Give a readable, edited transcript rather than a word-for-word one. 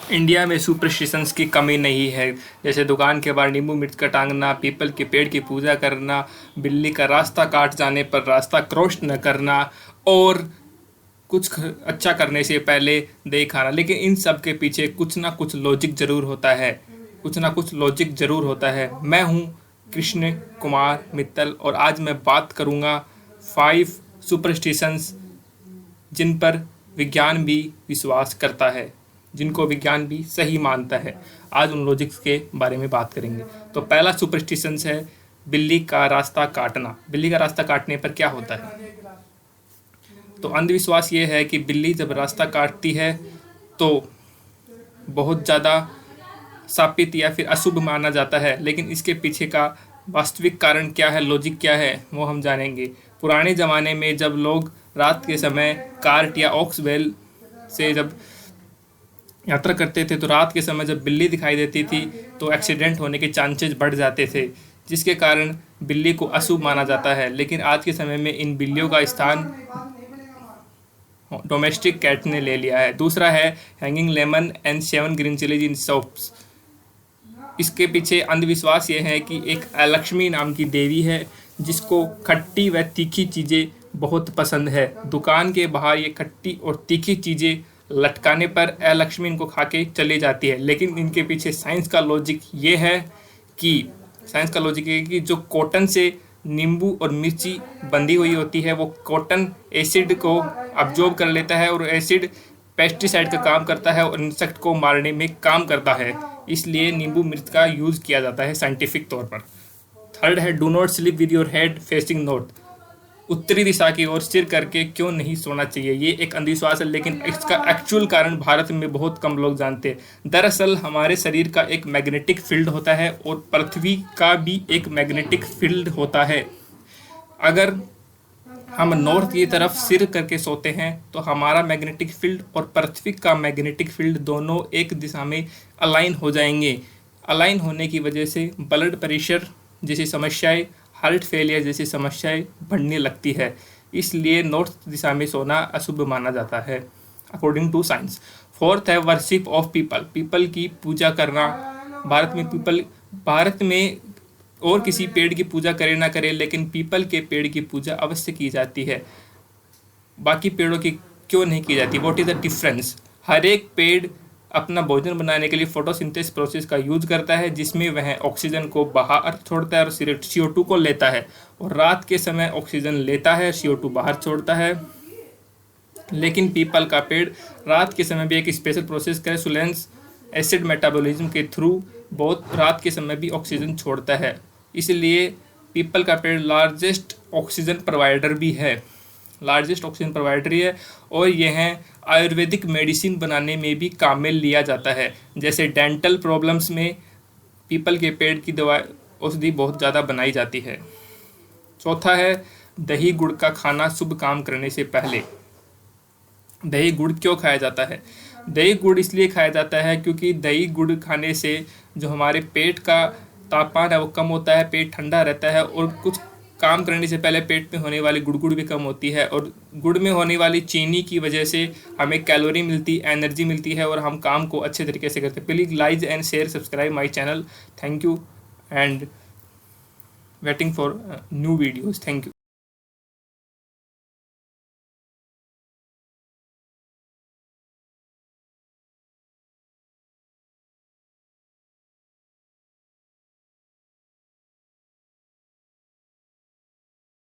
India में superstitions की कमी नहीं है। जैसे दुकान के बाहर नींबू मिर्च का टांगना, पीपल के पेड़ की पूजा करना, बिल्ली का रास्ता काट जाने पर रास्ता क्रॉस न करना, और कुछ अच्छा करने से पहले दही खाना। लेकिन इन सब के पीछे कुछ ना कुछ लॉजिक ज़रूर होता है, कुछ ना कुछ लॉजिक ज़रूर होता है। मैं हूँ कृष्ण कुमार मित्तल और आज मैं बात करूँगा 5 सुपरस्टिशंस जिन पर विज्ञान भी विश्वास करता है, जिनको विज्ञान भी सही मानता है। आज उन लॉजिक्स के बारे में बात करेंगे। तो पहला सुपरस्टिशंस है बिल्ली का रास्ता काटना। बिल्ली का रास्ता काटने पर क्या होता है? तो अंधविश्वास ये है कि बिल्ली जब रास्ता काटती है तो बहुत ज़्यादा शापित या फिर अशुभ माना जाता है। लेकिन इसके पीछे का वास्तविक कारण क्या है, लॉजिक क्या है, वो हम जानेंगे। पुराने ज़माने में जब लोग रात के समय कार्ट या ऑक्सवेल से जब यात्रा करते थे तो रात के समय जब बिल्ली दिखाई देती थी तो एक्सीडेंट होने के चांसेस बढ़ जाते थे, जिसके कारण बिल्ली को अशुभ माना जाता है। लेकिन आज के समय में इन बिल्लियों का स्थान डोमेस्टिक कैट ने ले लिया है। दूसरा है hanging lemon and 7 green chillies in soaps. इसके पीछे अंधविश्वास ये है कि एक लक्ष्मी नाम की देवी है जिसको खट्टी व तीखी चीज़ें बहुत पसंद है। दुकान के बाहर ये खट्टी और तीखी चीज़ें लटकाने पर लक्ष्मी इनको खा के चली जाती है। लेकिन इनके पीछे साइंस का लॉजिक ये है कि जो कॉटन से नींबू और मिर्ची बंधी हुई होती है वो कॉटन एसिड को अब्जॉर्ब कर लेता है और एसिड पेस्टिसाइड का काम करता है और इंसेक्ट को मारने में काम करता है। इसलिए नींबू मिर्च का यूज़ किया जाता है साइंटिफिक तौर पर। थर्ड है do not sleep with your head facing north. उत्तरी दिशा की ओर सिर करके क्यों नहीं सोना चाहिए, ये एक अंधविश्वास है, लेकिन इसका एक्चुअल कारण भारत में बहुत कम लोग जानते हैं। दरअसल हमारे शरीर का एक मैग्नेटिक फील्ड होता है और पृथ्वी का भी एक मैग्नेटिक फील्ड होता है। अगर हम नॉर्थ की तरफ सिर करके सोते हैं तो हमारा मैग्नेटिक फील्ड और पृथ्वी का मैग्नेटिक फील्ड दोनों एक दिशा में अलाइन हो जाएंगे। अलाइन होने की वजह से ब्लड प्रेशर जैसी समस्याएं, हार्ट फेलियर जैसी समस्याएं बढ़ने लगती है। इसलिए नॉर्थ दिशा में सोना अशुभ माना जाता है अकॉर्डिंग टू साइंस। फोर्थ है वर्शिप ऑफ पीपल। पीपल की पूजा करना। भारत में और किसी पेड़ की पूजा करे ना करे लेकिन पीपल के पेड़ की पूजा अवश्य की जाती है। बाकी पेड़ों की क्यों नहीं की जाती? What is the difference? हर एक पेड़ अपना भोजन बनाने के लिए फोटोसिंथेसिस प्रोसेस का यूज करता है, जिसमें वह ऑक्सीजन को बाहर छोड़ता है और CO2 को लेता है, और रात के समय ऑक्सीजन लेता है, CO2 बाहर छोड़ता है। लेकिन पीपल का पेड़ रात के समय भी एक स्पेशल प्रोसेस करे सुलेंस एसिड मेटाबॉलिज्म के थ्रू बहुत रात के समय भी ऑक्सीजन छोड़ता है। इसलिए पीपल का पेड़ लार्जेस्ट ऑक्सीजन प्रोवाइडर भी है, और यह आयुर्वेदिक मेडिसिन बनाने में भी काम में लिया जाता है। जैसे डेंटल प्रॉब्लम्स में पीपल के पेड़ की दवा औषधि बहुत ज़्यादा बनाई जाती है। चौथा है दही गुड़ का खाना शुभ काम करने से पहले। दही गुड़ क्यों खाया जाता है? दही गुड़ इसलिए खाया जाता है क्योंकि दही गुड़ खाने से जो हमारे पेट का तापमान है वो कम होता है, पेट ठंडा रहता है, और कुछ काम करने से पहले पेट में होने वाली गुड़गुड़ भी कम होती है, और गुड़ में होने वाली चीनी की वजह से हमें कैलोरी मिलती, एनर्जी मिलती है, और हम काम को अच्छे तरीके से करते हैं। Please like and share, subscribe my channel. Thank you and waiting for new videos. Thank you.